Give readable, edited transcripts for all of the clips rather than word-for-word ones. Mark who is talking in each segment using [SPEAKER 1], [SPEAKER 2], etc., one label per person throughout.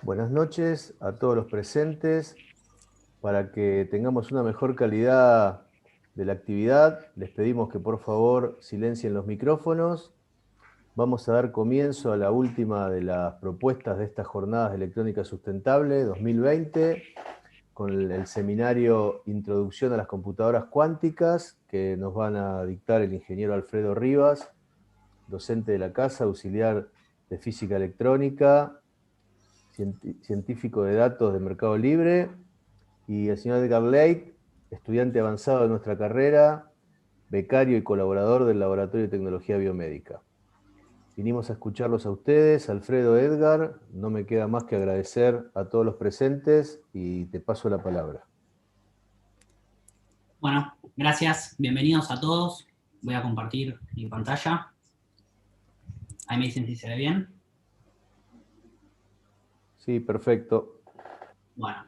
[SPEAKER 1] Buenas noches a todos los presentes. Para que tengamos una mejor calidad de la actividad, les pedimos que por favor silencien los micrófonos. Vamos a dar comienzo a la última de las propuestas de estas jornadas de electrónica sustentable 2020, con el seminario Introducción a las computadoras cuánticas, que nos van a dictar el ingeniero Alfredo Rivas, docente de la casa, auxiliar de física electrónica, científico de datos de Mercado Libre, y el señor Edgar Leit, estudiante avanzado de nuestra carrera, becario y colaborador del Laboratorio de Tecnología Biomédica. Vinimos a escucharlos a ustedes, Alfredo, Edgar. No me queda más que agradecer a todos los presentes y te paso la palabra.
[SPEAKER 2] Bueno, gracias. Bienvenidos a todos. Voy a compartir mi pantalla. Ahí me dicen si se ve bien.
[SPEAKER 1] Sí, perfecto.
[SPEAKER 2] Bueno.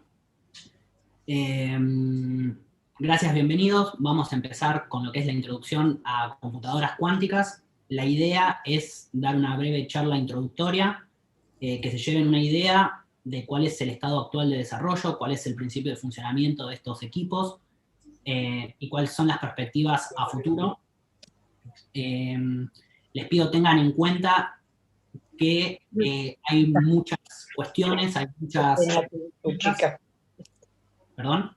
[SPEAKER 2] Gracias, bienvenidos. Vamos a empezar con lo que es la introducción a computadoras cuánticas. La idea es dar una breve charla introductoria, que se lleven una idea de cuál es el estado actual de desarrollo, cuál es el principio de funcionamiento de estos equipos, y cuáles son las perspectivas a futuro. Les pido tengan en cuenta que hay muchas cuestiones, hay muchas... ¿Perdón?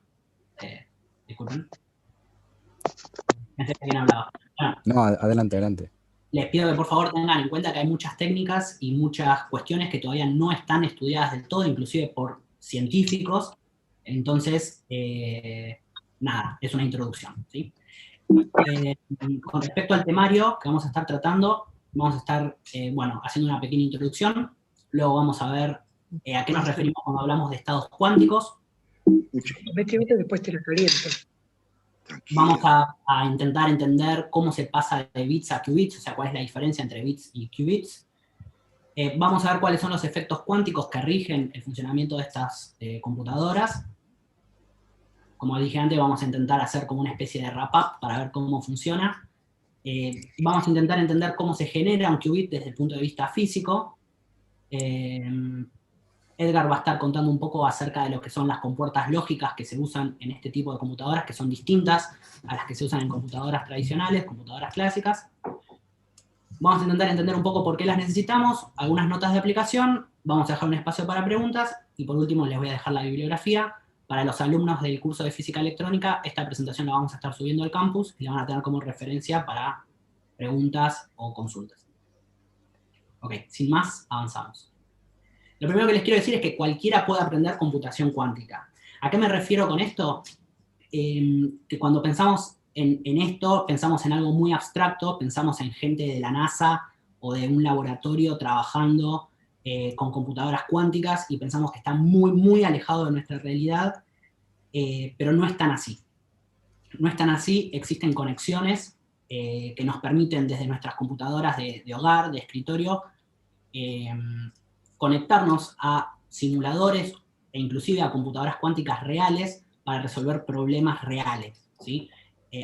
[SPEAKER 2] Disculpen. Pensé que alguien hablaba. Bueno,
[SPEAKER 3] no, adelante, adelante.
[SPEAKER 2] Les pido que por favor tengan en cuenta que hay muchas técnicas y muchas cuestiones que todavía no están estudiadas del todo, inclusive por científicos. Entonces, nada, es una introducción, ¿sí? Con respecto al temario que vamos a estar tratando, vamos a estar, haciendo una pequeña introducción. Luego vamos a ver a qué nos referimos cuando hablamos de estados cuánticos.
[SPEAKER 4] Después te lo caliento.
[SPEAKER 2] Vamos a intentar entender cómo se pasa de bits a qubits, o sea, cuál es la diferencia entre bits y qubits. Vamos a ver cuáles son los efectos cuánticos que rigen el funcionamiento de estas computadoras. Como dije antes, vamos a intentar hacer como una especie de wrap-up para ver cómo funciona. Vamos a intentar entender cómo se genera un qubit desde el punto de vista físico. Edgar va a estar contando un poco acerca de lo que son las compuertas lógicas que se usan en este tipo de computadoras, que son distintas a las que se usan en computadoras tradicionales, computadoras clásicas. Vamos a intentar entender un poco por qué las necesitamos, algunas notas de aplicación, vamos a dejar un espacio para preguntas, y por último les voy a dejar la bibliografía. Para los alumnos del curso de Física Electrónica, esta presentación la vamos a estar subiendo al campus y la van a tener como referencia para preguntas o consultas. Ok, sin más, avanzamos. Lo primero que les quiero decir es que cualquiera puede aprender computación cuántica. ¿A qué me refiero con esto? Que cuando pensamos en esto, pensamos en algo muy abstracto, pensamos en gente de la NASA o de un laboratorio trabajando con computadoras cuánticas y pensamos que está muy, muy alejado de nuestra realidad, pero no es tan así. No es tan así, existen conexiones que nos permiten desde nuestras computadoras de hogar, de escritorio, conectarnos a simuladores e inclusive a computadoras cuánticas reales para resolver problemas reales, ¿sí?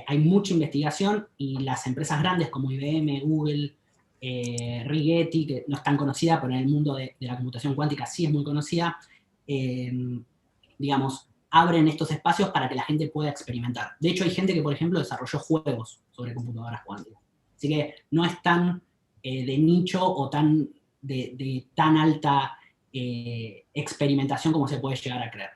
[SPEAKER 2] Hay mucha investigación y las empresas grandes como IBM, Google, Rigetti, que no es tan conocida, pero en el mundo de la computación cuántica sí es muy conocida, digamos, abren estos espacios para que la gente pueda experimentar. De hecho, hay gente que, por ejemplo, desarrolló juegos sobre computadoras cuánticas. Así que no es tan de nicho o tan de tan alta experimentación como se puede llegar a creer.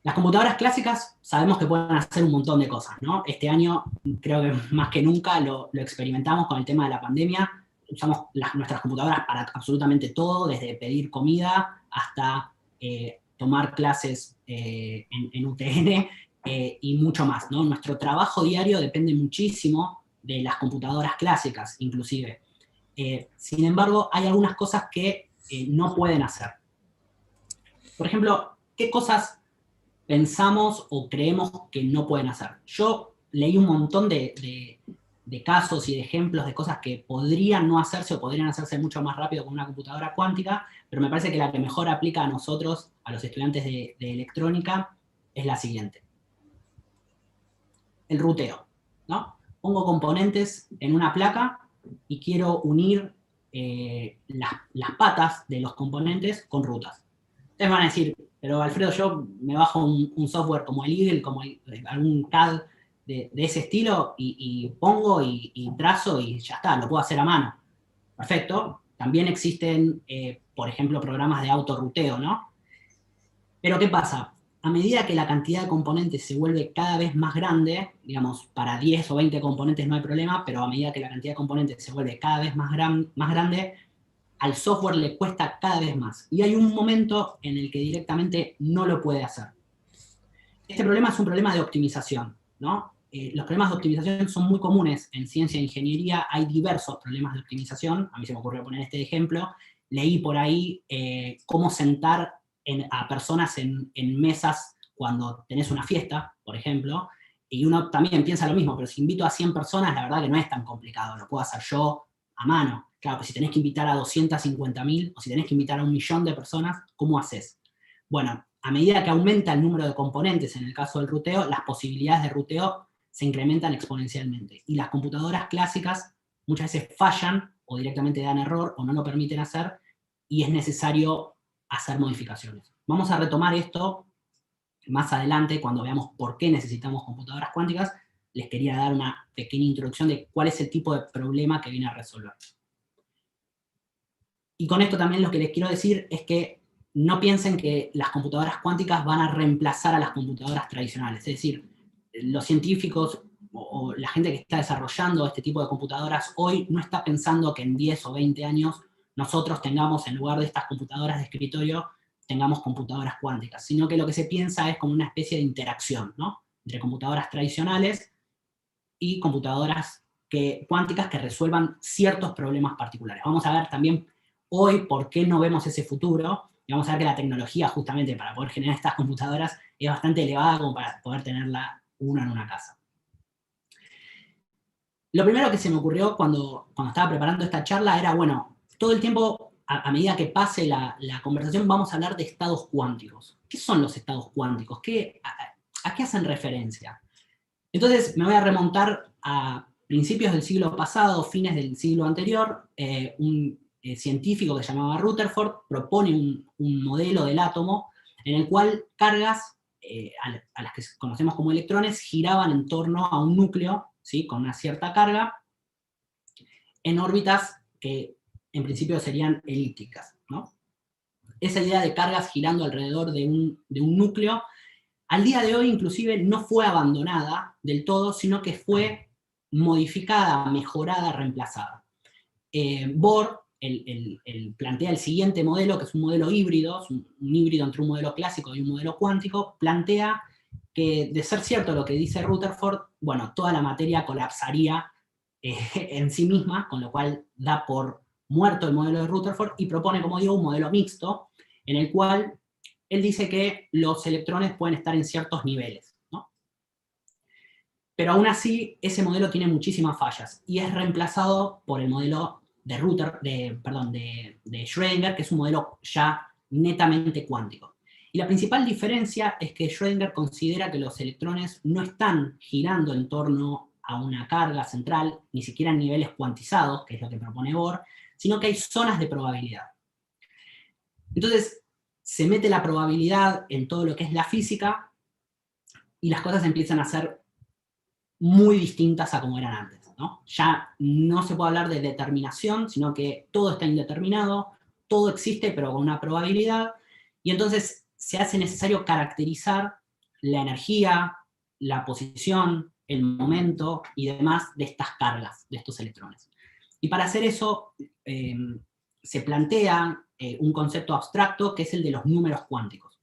[SPEAKER 2] Las computadoras clásicas sabemos que pueden hacer un montón de cosas, ¿no? Este año, creo que más que nunca, lo experimentamos con el tema de la pandemia. Usamos nuestras computadoras para absolutamente todo, desde pedir comida hasta tomar clases en UTN y mucho más, ¿no? Nuestro trabajo diario depende muchísimo de las computadoras clásicas, inclusive. Sin embargo, hay algunas cosas que no pueden hacer. Por ejemplo, ¿qué cosas pensamos o creemos que no pueden hacer? Yo leí un montón de casos y de ejemplos de cosas que podrían no hacerse o podrían hacerse mucho más rápido con una computadora cuántica, pero me parece que la que mejor aplica a nosotros, a los estudiantes de electrónica, es la siguiente. El ruteo, ¿no? Pongo componentes en una placa y quiero unir las patas de los componentes con rutas. Ustedes van a decir, pero Alfredo, yo me bajo un software como el Eagle, como algún CAD de ese estilo, y pongo y trazo y ya está, lo puedo hacer a mano. Perfecto. También existen, por ejemplo, programas de autorruteo, ¿no? Pero ¿qué pasa? A medida que la cantidad de componentes se vuelve cada vez más grande, digamos, para 10 o 20 componentes no hay problema, pero a medida que la cantidad de componentes se vuelve cada vez más grande, al software le cuesta cada vez más. Y hay un momento en el que directamente no lo puede hacer. Este problema es un problema de optimización, ¿no? Los problemas de optimización son muy comunes en ciencia e ingeniería, hay diversos problemas de optimización, a mí se me ocurrió poner este ejemplo, leí por ahí cómo sentar a personas en mesas cuando tenés una fiesta, por ejemplo, y uno también piensa lo mismo, pero si invito a 100 personas, la verdad que no es tan complicado, lo puedo hacer yo a mano. Claro, pues si tenés que invitar a 250.000 o si tenés que invitar a 1.000.000 de personas, ¿cómo haces? Bueno, a medida que aumenta el número de componentes, en el caso del ruteo, las posibilidades de ruteo se incrementan exponencialmente. Y las computadoras clásicas muchas veces fallan o directamente dan error o no lo permiten hacer y es necesario hacer modificaciones. Vamos a retomar esto más adelante cuando veamos por qué necesitamos computadoras cuánticas. Les quería dar una pequeña introducción de cuál es el tipo de problema que viene a resolver. Y con esto también lo que les quiero decir es que no piensen que las computadoras cuánticas van a reemplazar a las computadoras tradicionales. Es decir, los científicos o la gente que está desarrollando este tipo de computadoras hoy no está pensando que en 10 o 20 años nosotros tengamos, en lugar de estas computadoras de escritorio, tengamos computadoras cuánticas, sino que lo que se piensa es como una especie de interacción, ¿no? Entre computadoras tradicionales y computadoras cuánticas que resuelvan ciertos problemas particulares. Vamos a ver también hoy por qué no vemos ese futuro, y vamos a ver que la tecnología justamente para poder generar estas computadoras es bastante elevada como para poder tenerla una en una casa. Lo primero que se me ocurrió cuando estaba preparando esta charla era, bueno, todo el tiempo, a medida que pase la conversación, vamos a hablar de estados cuánticos. ¿Qué son los estados cuánticos? ¿A qué hacen referencia? Entonces me voy a remontar a principios del siglo pasado, fines del siglo anterior, un científico que se llamaba Rutherford propone un modelo del átomo en el cual cargas, a las que conocemos como electrones, giraban en torno a un núcleo, ¿sí?, con una cierta carga, en órbitas que en principio serían elípticas, ¿no? Esa idea de cargas girando alrededor de un núcleo, al día de hoy inclusive no fue abandonada del todo, sino que fue modificada, mejorada, reemplazada. Bohr plantea el siguiente modelo, que es un modelo híbrido, es un híbrido entre un modelo clásico y un modelo cuántico, plantea que, de ser cierto lo que dice Rutherford, bueno, toda la materia colapsaría en sí misma, con lo cual da por muerto el modelo de Rutherford y propone, como digo, un modelo mixto, en el cual él dice que los electrones pueden estar en ciertos niveles, ¿no? Pero aún así, ese modelo tiene muchísimas fallas y es reemplazado por el modelo de Schrödinger, que es un modelo ya netamente cuántico. Y la principal diferencia es que Schrödinger considera que los electrones no están girando en torno a una carga central, ni siquiera en niveles cuantizados, que es lo que propone Bohr, sino que hay zonas de probabilidad. Entonces, se mete la probabilidad en todo lo que es la física y las cosas empiezan a ser muy distintas a como eran antes, ¿no? Ya no se puede hablar de determinación, sino que todo está indeterminado, todo existe pero con una probabilidad, y entonces se hace necesario caracterizar la energía, la posición, el momento y demás de estas cargas, de estos electrones. Y para hacer eso se plantea un concepto abstracto que es el de los números cuánticos.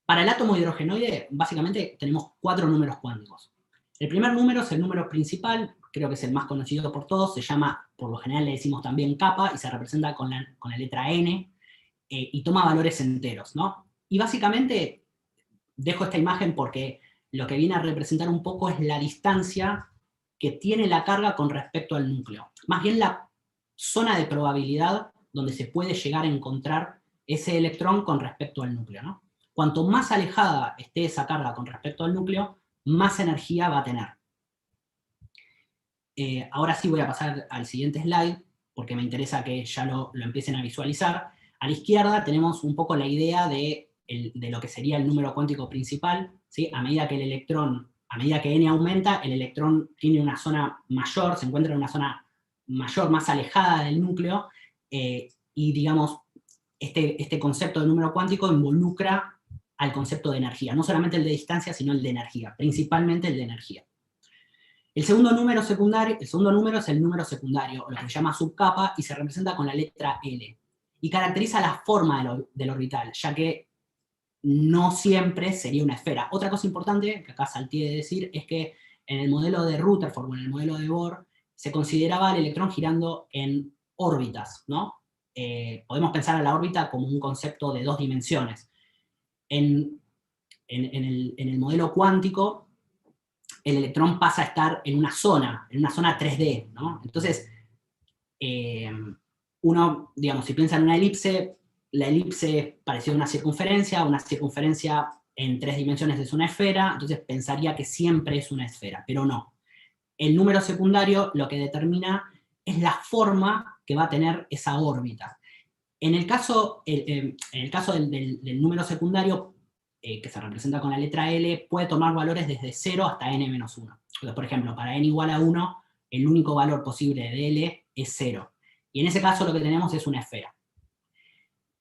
[SPEAKER 2] Para el átomo hidrogenoide, básicamente tenemos 4 números cuánticos. El primer número es el número principal, creo que es el más conocido por todos, se llama, por lo general le decimos también kappa, y se representa con la letra n, y toma valores enteros, ¿no? Y básicamente, dejo esta imagen porque lo que viene a representar un poco es la distancia que tiene la carga con respecto al núcleo. Más bien la zona de probabilidad donde se puede llegar a encontrar ese electrón con respecto al núcleo, ¿no? Cuanto más alejada esté esa carga con respecto al núcleo, más energía va a tener. Ahora sí voy a pasar al siguiente slide. porque me interesa que ya lo empiecen a visualizar. A la izquierda tenemos un poco la idea de lo que sería el número cuántico principal, ¿sí? A medida que el electrón, a medida que n aumenta, el electrón tiene una zona mayor, se encuentra en una zona mayor, más alejada del núcleo, y digamos, este concepto de número cuántico involucra al concepto de energía, no solamente el de distancia, sino el de energía, principalmente el de energía. El segundo número es el número secundario, o lo que se llama subcapa, y se representa con la letra L. Y caracteriza la forma del orbital, ya que no siempre sería una esfera. Otra cosa importante, que acá salté de decir, es que en el modelo de Rutherford o en el modelo de Bohr, se consideraba el electrón girando en órbitas, ¿no? Podemos pensar a la órbita como un concepto de 2 dimensiones. En el modelo cuántico, el electrón pasa a estar en una zona 3D, ¿no? Entonces, uno, digamos, si piensa en una elipse, la elipse es parecida a una circunferencia en 3 dimensiones es una esfera, entonces pensaría que siempre es una esfera, pero no. El número secundario lo que determina es la forma que va a tener esa órbita. En el caso del número secundario, que se representa con la letra L, puede tomar valores desde 0 hasta n-1. Entonces, por ejemplo, para n igual a 1, el único valor posible de L es 0. Y en ese caso lo que tenemos es una esfera.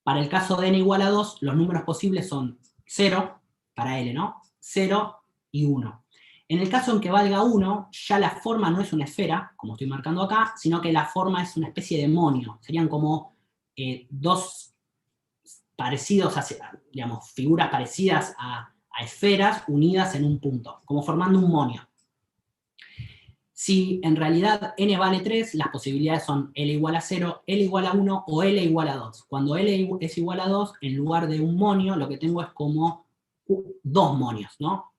[SPEAKER 2] Para el caso de n igual a 2, los números posibles son 0, para L, ¿no? 0 y 1. En el caso en que valga 1, ya la forma no es una esfera, como estoy marcando acá, sino que la forma es una especie de monio. Serían como dos parecidos, digamos, figuras parecidas a esferas unidas en un punto, como formando un monio. Si en realidad n vale 3, las posibilidades son L igual a 0, L igual a 1 o L igual a 2. Cuando L es igual a 2, en lugar de un monio, lo que tengo es como 2 monios, ¿no?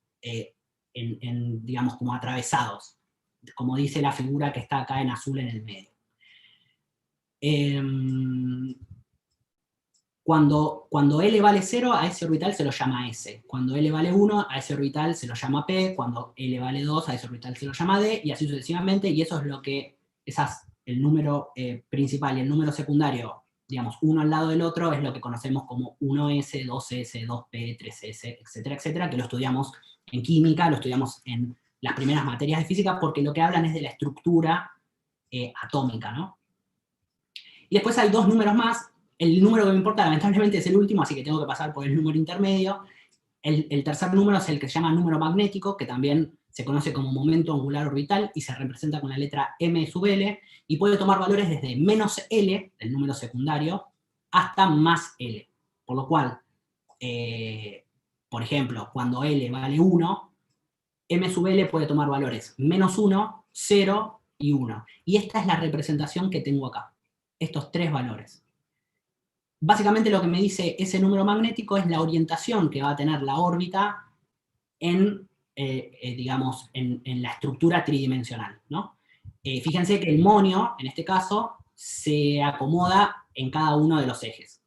[SPEAKER 2] Digamos, como atravesados, como dice la figura que está acá en azul en el medio. Cuando L vale 0, a ese orbital se lo llama S. Cuando L vale 1, a ese orbital se lo llama P. Cuando L vale 2, a ese orbital se lo llama D, y así sucesivamente, y eso es lo que, el número principal y el número secundario, digamos, uno al lado del otro, es lo que conocemos como 1S, 2S, 2P, 3S, etcétera, etcétera, que lo estudiamos en química, lo estudiamos en las primeras materias de física, porque lo que hablan es de la estructura atómica, ¿no? Y después hay 2 números más. El número que me importa, lamentablemente, es el último, así que tengo que pasar por el número intermedio. El tercer número es el que se llama número magnético, que también se conoce como momento angular orbital, y se representa con la letra m sub L, y puede tomar valores desde menos L, del número secundario, hasta más L. Por lo cual, por ejemplo, cuando L vale 1, m sub L puede tomar valores menos 1, 0 y 1. Y esta es la representación que tengo acá. Estos 3 valores. Básicamente lo que me dice ese número magnético es la orientación que va a tener la órbita digamos, en la estructura tridimensional, ¿no? Fíjense que el monio, en este caso, se acomoda en cada uno de los ejes.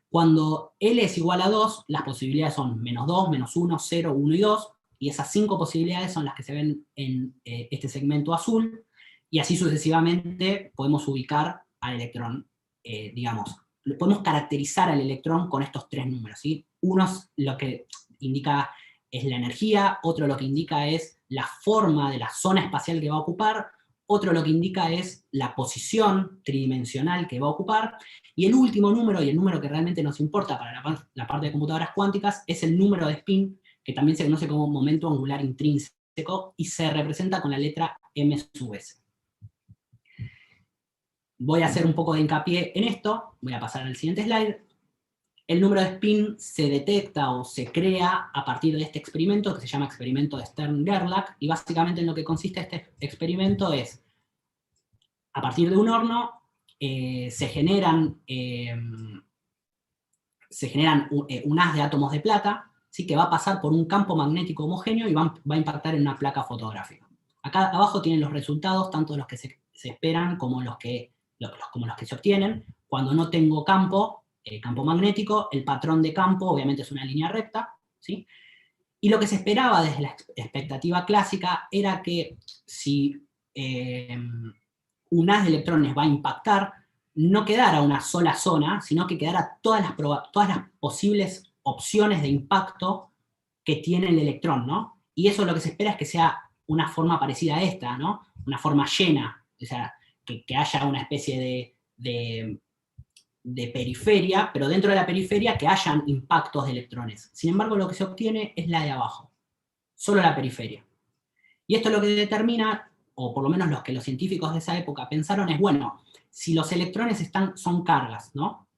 [SPEAKER 2] Cuando L es igual a 2, las posibilidades son menos 2, menos 1, 0, 1 y 2, y esas 5 posibilidades son las que se ven en este segmento azul, y así sucesivamente podemos ubicar al electrón, digamos, podemos caracterizar al electrón con estos 3 números, ¿sí? Uno lo que indica es la energía, otro lo que indica es la forma de la zona espacial que va a ocupar, otro lo que indica es la posición tridimensional que va a ocupar, y el último número, y el número que realmente nos importa para la parte de computadoras cuánticas, es el número de spin, que también se conoce como momento angular intrínseco, y se representa con la letra m sub s. Voy a hacer un poco de hincapié en esto, voy a pasar al siguiente slide. El número de spin se detecta o se crea a partir de este experimento que se llama experimento de Stern-Gerlach, y básicamente en lo que consiste este experimento es, a partir de un horno, se generan un haz de átomos de plata, ¿sí? Que va a pasar por un campo magnético homogéneo y va a impactar en una placa fotográfica. Acá abajo tienen los resultados, tanto los que se esperan como los que se obtienen. Cuando no tengo campo magnético, el patrón de campo obviamente es una línea recta, ¿sí? Y lo que se esperaba desde la expectativa clásica era que si un haz de electrones va a impactar, no quedara una sola zona, sino que quedara todas las posibles opciones de impacto que tiene el electrón, ¿no? Y eso lo que se espera es que sea una forma parecida a esta, ¿no? Una forma llena, o sea, que haya una especie de periferia, pero dentro de la periferia que hayan impactos de electrones. Sin embargo, lo que se obtiene es la de abajo, solo la periferia. Y esto lo que determina, o por lo menos los que los científicos de esa época pensaron, es, bueno, si los electrones son cargas, ¿no?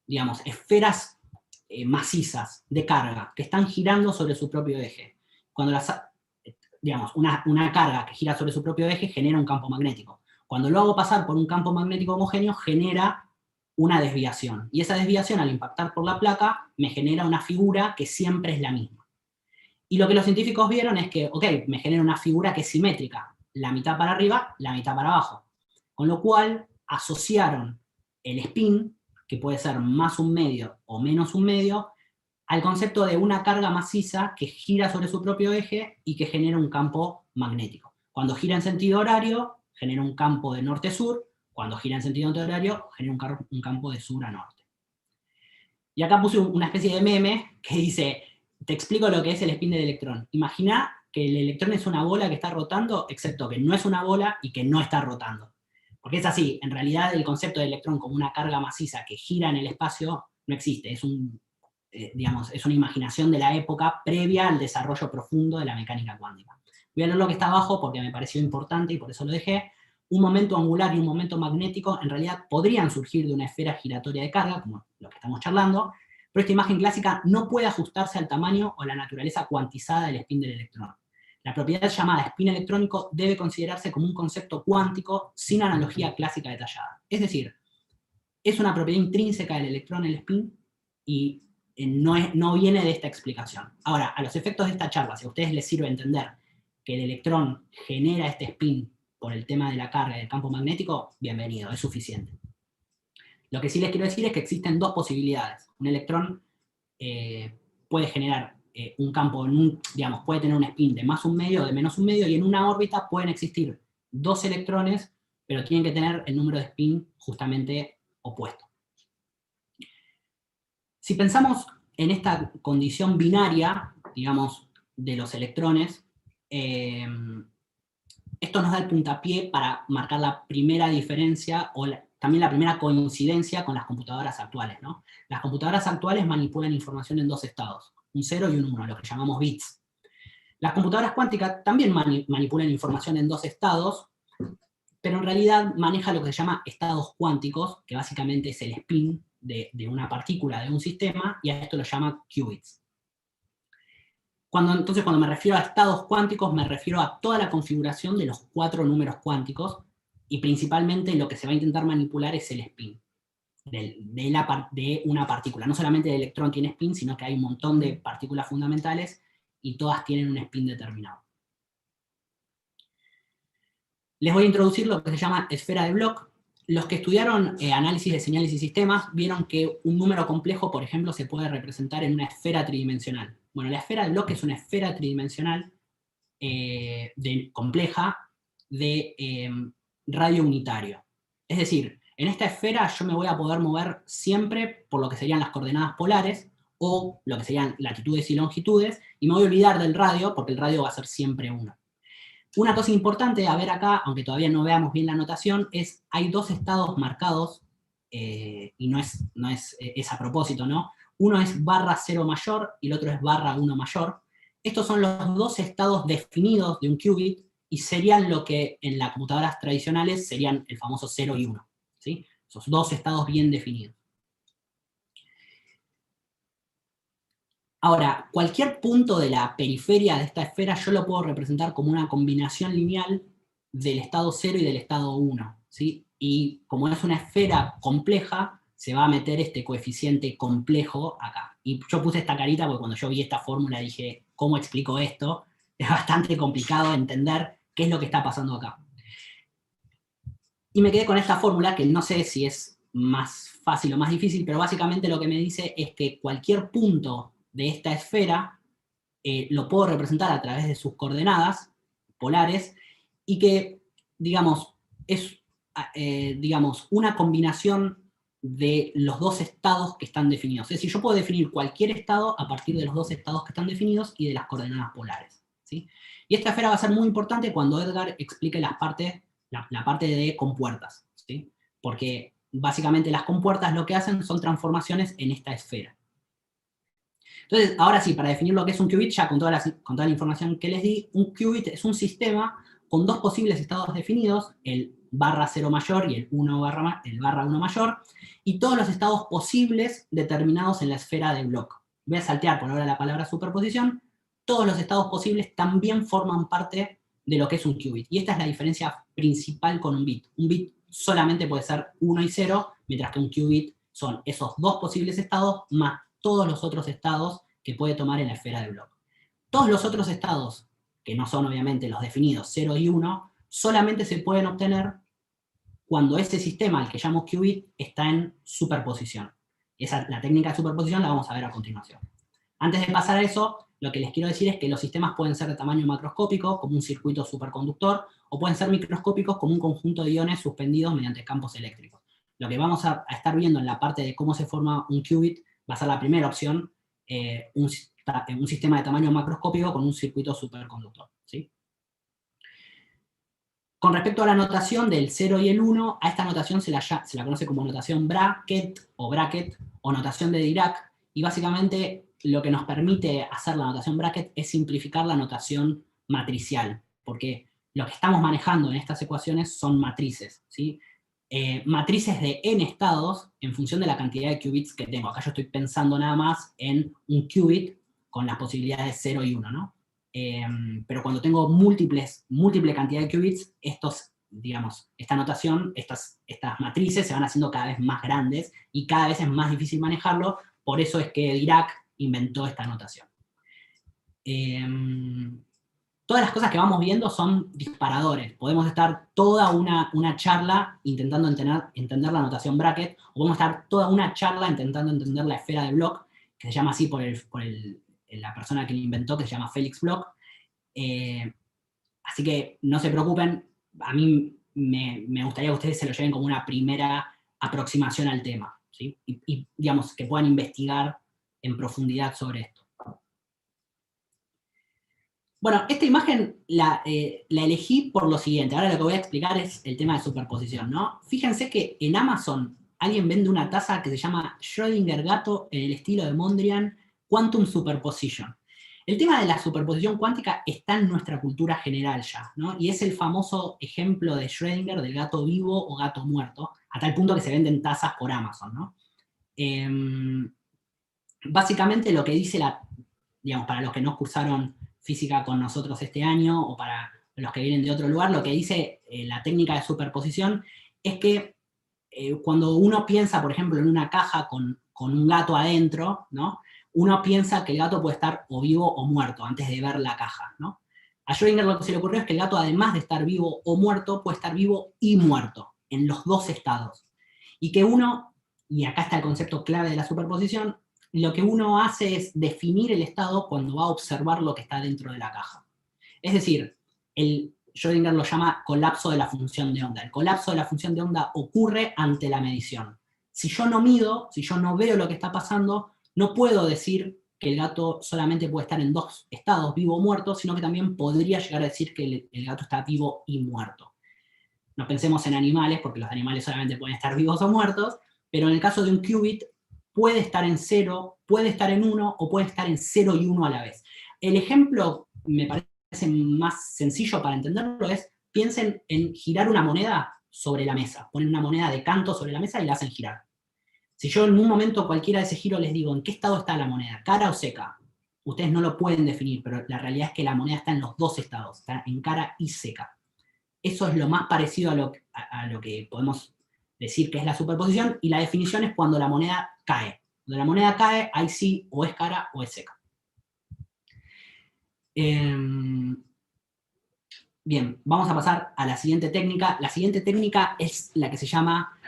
[SPEAKER 2] Digamos, esferas macizas de carga que están girando sobre su propio eje. Cuando digamos, una carga que gira sobre su propio eje genera un campo magnético. Cuando lo hago pasar por un campo magnético homogéneo, genera una desviación. Y esa desviación, al impactar por la placa, me genera una figura que siempre es la misma. Y lo que los científicos vieron es que, ok, me genera una figura que es simétrica, la mitad para arriba, la mitad para abajo. Con lo cual, asociaron el spin, que puede ser más un medio o menos un medio, al concepto de una carga maciza que gira sobre su propio eje y que genera un campo magnético. Cuando gira en sentido horario, genera un campo de norte-sur, cuando gira en sentido antihorario, genera un campo de sur a norte. Y acá puse una especie de meme que dice, te explico lo que es el spin del electrón. Imagina que el electrón es una bola que está rotando, excepto que no es una bola y que no está rotando. Porque es así, en realidad el concepto de electrón como una carga maciza que gira en el espacio no existe, es es una imaginación de la época previa al desarrollo profundo de la mecánica cuántica. Voy a leer lo que está abajo porque me pareció importante y por eso lo dejé. Un momento angular y un momento magnético en realidad podrían surgir de una esfera giratoria de carga, como lo que estamos charlando, pero esta imagen clásica no puede ajustarse al tamaño o la naturaleza cuantizada del spin del electrón. La propiedad llamada spin electrónico debe considerarse como un concepto cuántico sin analogía clásica detallada. Es decir, es una propiedad intrínseca del electrón, el spin, y no viene de esta explicación. Ahora, a los efectos de esta charla, si a ustedes les sirve entender que el electrón genera este spin por el tema de la carga y del campo magnético, bienvenido, es suficiente. Lo que sí les quiero decir es que existen dos posibilidades. Un electrón puede generar un campo, digamos, puede tener un spin de más un medio o de menos un medio, y en una órbita pueden existir dos electrones, pero tienen que tener el número de spin justamente opuesto. Si pensamos en esta condición binaria, digamos, de los electrones, esto nos da el puntapié para marcar la primera diferencia o también la primera coincidencia con las computadoras actuales, ¿no? Las computadoras actuales manipulan información en dos estados, un 0 y un 1, lo que llamamos bits. Las computadoras cuánticas también manipulan información en dos estados, pero en realidad maneja lo que se llama estados cuánticos, que básicamente es el spin de una partícula de un sistema, y a esto lo llama qubits. Entonces, cuando me refiero a estados cuánticos, me refiero a toda la configuración de los 4 números cuánticos, y principalmente lo que se va a intentar manipular es el spin de una partícula. No solamente el electrón tiene spin, sino que hay un montón de partículas fundamentales, y todas tienen un spin determinado. Les voy a introducir lo que se llama esfera de Bloch. Los que estudiaron análisis de señales y sistemas vieron que un número complejo, por ejemplo, se puede representar en una esfera tridimensional. Bueno, la esfera de Bloch es una esfera tridimensional compleja de radio unitario. Es decir, en esta esfera yo me voy a poder mover siempre por lo que serían las coordenadas polares, o lo que serían latitudes y longitudes, y me voy a olvidar del radio, porque el radio va a ser siempre 1. Una cosa importante a ver acá, aunque todavía no veamos bien la notación, es hay dos estados marcados, y no es a propósito, ¿no? Uno es /0 mayor y el otro es /1 mayor. Estos son los dos estados definidos de un qubit, y serían lo que en las computadoras tradicionales serían el famoso 0 y 1, ¿sí? Esos dos estados bien definidos. Ahora, cualquier punto de la periferia de esta esfera yo lo puedo representar como una combinación lineal del estado 0 y del estado 1, ¿sí? Y como es una esfera compleja, se va a meter este coeficiente complejo acá. Y yo puse esta carita porque cuando yo vi esta fórmula dije, ¿cómo explico esto? Es bastante complicado entender qué es lo que está pasando acá. Y me quedé con esta fórmula, que no sé si es más fácil o más difícil, pero básicamente lo que me dice es que cualquier punto de esta esfera lo puedo representar a través de sus coordenadas polares, y que digamos, es digamos, una combinación de los dos estados que están definidos. Es decir, yo puedo definir cualquier estado a partir de los dos estados que están definidos y de las coordenadas polares, ¿sí? Y esta esfera va a ser muy importante cuando Edgar explique la parte de compuertas, ¿sí? Porque básicamente las compuertas lo que hacen son transformaciones en esta esfera. Entonces, ahora sí, para definir lo que es un qubit, ya con toda la información que les di, un qubit es un sistema con dos posibles estados definidos, el /0 mayor y el /1 mayor, y todos los estados posibles determinados en la esfera de Bloch. Voy a saltear por ahora la palabra superposición. Todos los estados posibles también forman parte de lo que es un qubit. Y esta es la diferencia principal con un bit. Un bit solamente puede ser 1 y 0, mientras que un qubit son esos dos posibles estados más todos los otros estados que puede tomar en la esfera de Bloch. Todos los otros estados, que no son obviamente los definidos 0 y 1, solamente se pueden obtener cuando ese sistema al que llamo qubit está en superposición. La técnica de superposición la vamos a ver a continuación. Antes de pasar a eso, lo que les quiero decir es que los sistemas pueden ser de tamaño macroscópico, como un circuito superconductor, o pueden ser microscópicos, como un conjunto de iones suspendidos mediante campos eléctricos. Lo que vamos a estar viendo en la parte de cómo se forma un qubit va a ser la primera opción, un sistema de tamaño macroscópico con un circuito superconductor, ¿sí? Con respecto a la notación del 0 y el 1, a esta notación se la conoce como notación bracket o notación de Dirac, y básicamente lo que nos permite hacer la notación bracket es simplificar la notación matricial, porque lo que estamos manejando en estas ecuaciones son matrices, ¿sí? Matrices de n estados en función de la cantidad de qubits que tengo. Acá yo estoy pensando nada más en un qubit con las posibilidades 0 y 1, ¿no? Pero cuando tengo múltiple cantidad de qubits, esta notación, estas matrices se van haciendo cada vez más grandes y cada vez es más difícil manejarlo, por eso es que Dirac inventó esta notación. Todas las cosas que vamos viendo son disparadores. Podemos estar toda una charla intentando entender la notación bracket, o podemos estar toda una charla intentando entender la esfera de Bloch, que se llama así por la persona que lo inventó, que se llama Felix Bloch. Así que no se preocupen, a mí me gustaría que ustedes se lo lleven como una primera aproximación al tema, ¿sí? Y digamos, que puedan investigar en profundidad sobre esto. Bueno, esta imagen la elegí por lo siguiente. Ahora lo que voy a explicar es el tema de superposición, ¿no? Fíjense que en Amazon alguien vende una taza que se llama Schrödinger Gato en el estilo de Mondrian Quantum Superposition. El tema de la superposición cuántica está en nuestra cultura general ya, ¿no? Y es el famoso ejemplo de Schrödinger del gato vivo o gato muerto, a tal punto que se venden tazas por Amazon, ¿no? Básicamente lo que dice para los que no cursaron física con nosotros este año, o para los que vienen de otro lugar, lo que dice la técnica de superposición es que cuando uno piensa, por ejemplo, en una caja con un gato adentro, ¿no? Uno piensa que el gato puede estar o vivo o muerto antes de ver la caja, ¿no? A Schrödinger lo que se le ocurrió es que el gato, además de estar vivo o muerto, puede estar vivo y muerto, en los dos estados. Y que uno, y acá está el concepto clave de la superposición, lo que uno hace es definir el estado cuando va a observar lo que está dentro de la caja. Es decir, Schrödinger lo llama colapso de la función de onda. El colapso de la función de onda ocurre ante la medición. Si yo no mido, si yo no veo lo que está pasando, no puedo decir que el gato solamente puede estar en dos estados, vivo o muerto, sino que también podría llegar a decir que el gato está vivo y muerto. No pensemos en animales, porque los animales solamente pueden estar vivos o muertos, pero en el caso de un qubit, puede estar en 0, puede estar en 1, o puede estar en 0 y 1 a la vez. El ejemplo, me parece más sencillo para entenderlo, es, piensen en girar una moneda sobre la mesa. Ponen una moneda de canto sobre la mesa y la hacen girar. Si yo en un momento cualquiera de ese giro les digo, ¿en qué estado está la moneda? ¿Cara o seca? Ustedes no lo pueden definir, pero la realidad es que la moneda está en los dos estados, está en cara y seca. Eso es lo más parecido a lo que podemos decir que es la superposición, y la definición es cuando la moneda cae. Cuando la moneda cae, ahí sí o es cara o es seca. Bien, vamos a pasar a la siguiente técnica. La siguiente técnica es la que se llama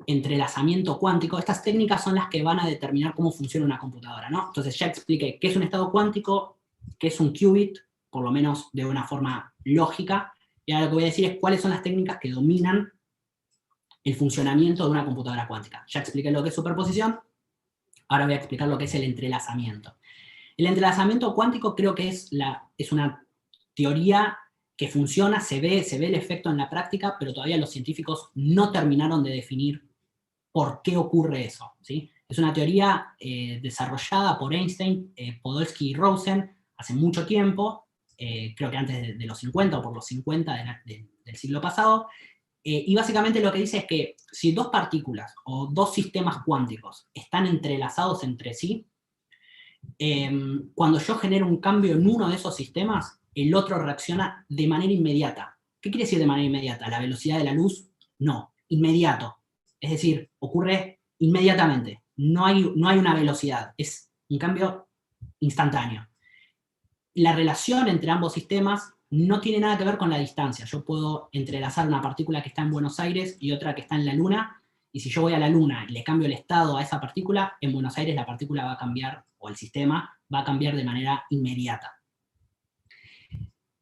[SPEAKER 2] entrelazamiento cuántico. Estas técnicas son las que van a determinar cómo funciona una computadora, ¿no? Entonces ya expliqué qué es un estado cuántico, qué es un qubit, por lo menos de una forma lógica, Y ahora lo que voy a decir es cuáles son las técnicas que dominan el funcionamiento de una computadora cuántica. Ya expliqué lo que es superposición, ahora voy a explicar lo que es el entrelazamiento. El entrelazamiento cuántico creo que es una teoría que funciona, se ve el efecto en la práctica, pero todavía los científicos no terminaron de definir por qué ocurre eso, ¿sí? Es una teoría desarrollada por Einstein, Podolsky y Rosen hace mucho tiempo, creo que antes de los 50 o por los 50 del siglo pasado, y básicamente lo que dice es que si dos partículas o dos sistemas cuánticos están entrelazados entre sí, cuando yo genero un cambio en uno de esos sistemas, el otro reacciona de manera inmediata. ¿Qué quiere decir de manera inmediata? ¿La velocidad de la luz? No, inmediato. Es decir, ocurre inmediatamente. No hay una velocidad, es un cambio instantáneo. La relación entre ambos sistemas no tiene nada que ver con la distancia. Yo puedo entrelazar una partícula que está en Buenos Aires y otra que está en la Luna, y si yo voy a la Luna y le cambio el estado a esa partícula, en Buenos Aires la partícula va a cambiar, o el sistema va a cambiar de manera inmediata.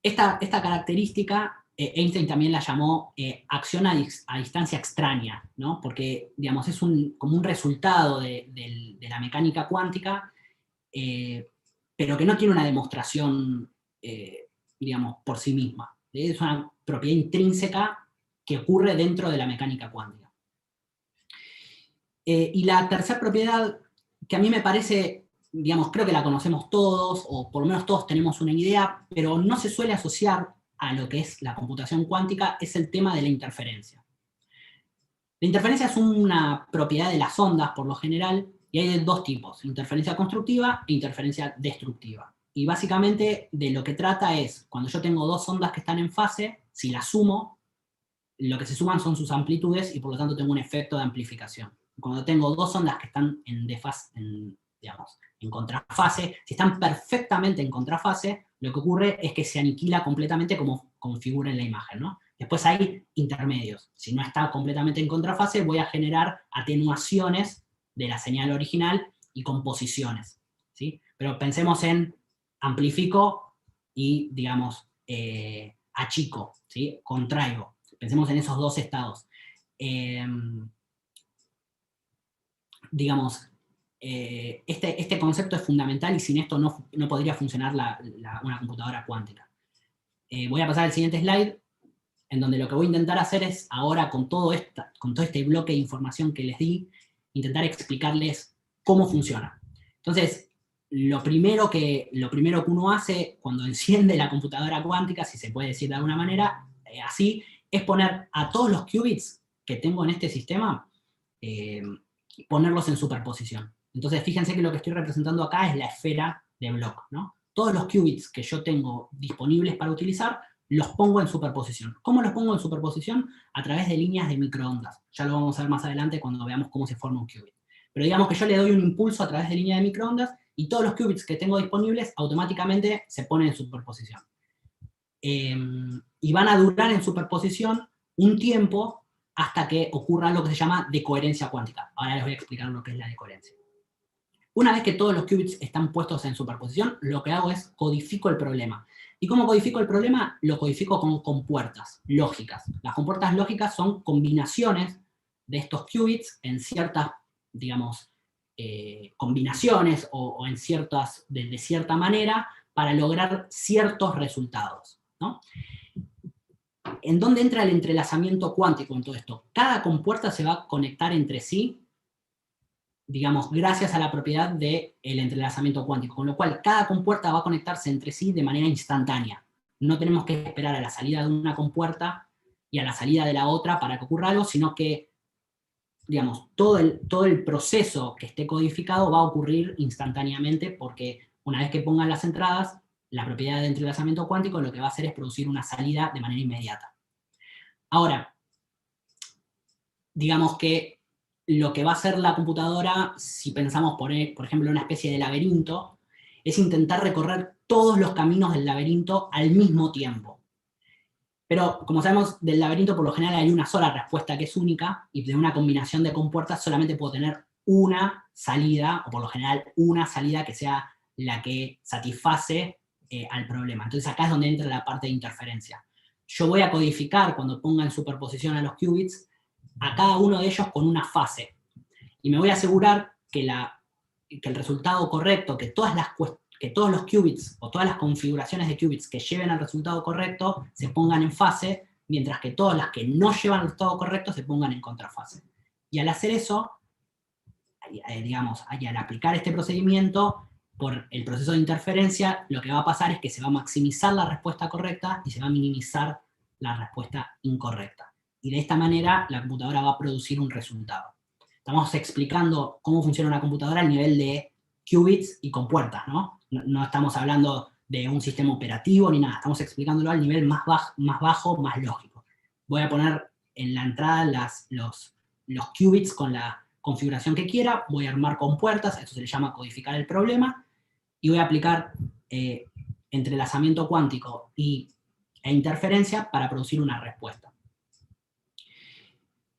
[SPEAKER 2] Esta característica, Einstein también la llamó acción a distancia extraña, ¿no? Porque, digamos, es como un resultado de la mecánica cuántica, pero que no tiene una demostración, digamos, por sí misma. Es una propiedad intrínseca que ocurre dentro de la mecánica cuántica. Y la tercera propiedad, que a mí me parece, digamos, creo que la conocemos todos, o por lo menos todos tenemos una idea, pero no se suele asociar a lo que es la computación cuántica, es el tema de la interferencia. La interferencia es una propiedad de las ondas, por lo general, y hay de dos tipos, interferencia constructiva e interferencia destructiva. Y básicamente de lo que trata es, cuando yo tengo dos ondas que están en fase, si las sumo, lo que se suman son sus amplitudes y por lo tanto tengo un efecto de amplificación. Cuando tengo dos ondas que están en contrafase, si están perfectamente en contrafase, lo que ocurre es que se aniquila completamente como figura en la imagen, ¿no? Después hay intermedios. Si no está completamente en contrafase, voy a generar atenuaciones de la señal original y composiciones, ¿sí? Pero pensemos en amplifico y, digamos, achico, ¿sí? Contraigo. Pensemos en esos dos estados. Digamos, este concepto es fundamental y sin esto no podría funcionar una computadora cuántica. Voy a pasar al siguiente slide, en donde lo que voy a intentar hacer es, ahora con todo este bloque de información que les di, intentar explicarles cómo funciona. Entonces, lo primero que uno hace cuando enciende la computadora cuántica, si se puede decir de alguna manera, así, es poner a todos los qubits que tengo en este sistema, ponerlos en superposición. Entonces, fíjense que lo que estoy representando acá es la esfera de Bloch, ¿no? Todos los qubits que yo tengo disponibles para utilizar, los pongo en superposición. ¿Cómo los pongo en superposición? A través de líneas de microondas. Ya lo vamos a ver más adelante cuando veamos cómo se forma un qubit. Pero digamos que yo le doy un impulso a través de líneas de microondas y todos los qubits que tengo disponibles automáticamente se ponen en superposición. Y van a durar en superposición un tiempo hasta que ocurra lo que se llama decoherencia cuántica. Ahora les voy a explicar lo que es la decoherencia. Una vez que todos los qubits están puestos en superposición, lo que hago es codifico el problema. ¿Y cómo codifico el problema? Lo codifico con compuertas lógicas. Las compuertas lógicas son combinaciones de estos qubits en ciertas, digamos, combinaciones o en ciertas, de cierta manera para lograr ciertos resultados, ¿no? ¿En dónde entra el entrelazamiento cuántico en todo esto? Cada compuerta se va a conectar entre sí, digamos, gracias a la propiedad del entrelazamiento cuántico, con lo cual cada compuerta va a conectarse entre sí de manera instantánea. No tenemos que esperar a la salida de una compuerta y a la salida de la otra para que ocurra algo, sino que, digamos, todo el proceso que esté codificado va a ocurrir instantáneamente porque una vez que pongan las entradas, la propiedad de entrelazamiento cuántico lo que va a hacer es producir una salida de manera inmediata. Ahora, digamos que lo que va a hacer la computadora, si pensamos por ejemplo en una especie de laberinto, es intentar recorrer todos los caminos del laberinto al mismo tiempo. Pero, como sabemos, del laberinto por lo general hay una sola respuesta que es única, y de una combinación de compuertas solamente puedo tener una salida, o por lo general una salida que sea la que satisface al problema. Entonces acá es donde entra la parte de interferencia. yo voy a codificar cuando ponga en superposición a los qubits a cada uno de ellos con una fase. Y me voy a asegurar que el resultado correcto, que todos los qubits o todas las configuraciones de qubits que lleven al resultado correcto se pongan en fase, mientras que todas las que no llevan al resultado correcto se pongan en contrafase. Y al hacer eso, digamos, y al aplicar este procedimiento, por el proceso de interferencia, lo que va a pasar es que se va a maximizar la respuesta correcta y se va a minimizar la respuesta incorrecta. Y de esta manera, la computadora va a producir un resultado. Estamos explicando cómo funciona una computadora al nivel de qubits y compuertas, ¿no? No estamos hablando de un sistema operativo ni nada, estamos explicándolo al nivel más bajo, más lógico. Voy a poner en la entrada los qubits con la configuración que quiera, voy a armar compuertas, esto se le llama codificar el problema, y voy a aplicar entrelazamiento cuántico e interferencia para producir una respuesta.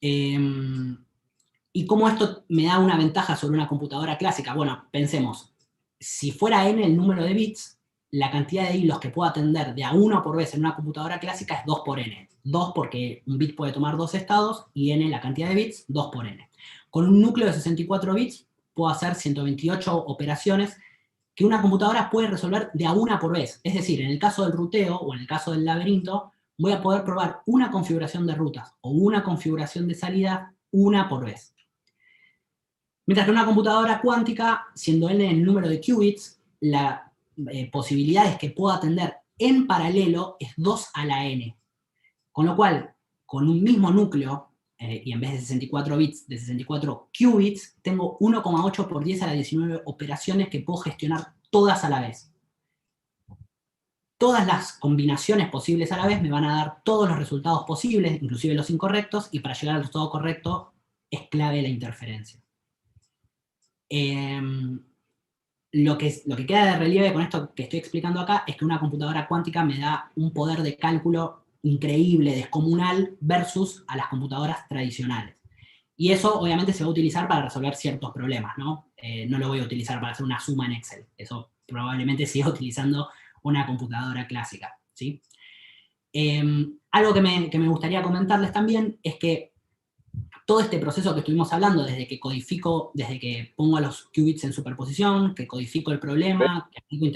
[SPEAKER 2] ¿Y cómo esto me da una ventaja sobre una computadora clásica? Bueno, pensemos, si fuera n el número de bits, la cantidad de hilos que puedo atender de a 1 por vez en una computadora clásica es 2 por n. 2 porque un bit puede tomar 2 estados, y n la cantidad de bits, 2 por n. Con un núcleo de 64 bits puedo hacer 128 operaciones que una computadora puede resolver de a 1 por vez. Es decir, en el caso del ruteo o en el caso del laberinto, voy a poder probar una configuración de rutas o una configuración de salida una por vez. Mientras que una computadora cuántica, siendo n el número de qubits, la posibilidades que puedo atender en paralelo es 2 a la n. Con lo cual, con un mismo núcleo, y en vez de 64 bits, de 64 qubits, tengo 1,8 por 10 a la 19 operaciones que puedo gestionar todas a la vez. Todas las combinaciones posibles a la vez me van a dar todos los resultados posibles, inclusive los incorrectos, y para llegar al resultado correcto es clave la interferencia. Lo que queda de relieve con esto que estoy explicando acá es que una computadora cuántica me da un poder de cálculo increíble, descomunal, versus a las computadoras tradicionales. Y eso obviamente se va a utilizar para resolver ciertos problemas, ¿no? No lo voy a utilizar para hacer una suma en Excel. Eso probablemente siga utilizando una computadora clásica, ¿sí? Algo que me gustaría comentarles también es que todo este proceso que estuvimos hablando, desde que pongo a los qubits en superposición, que codifico el problema, que aplico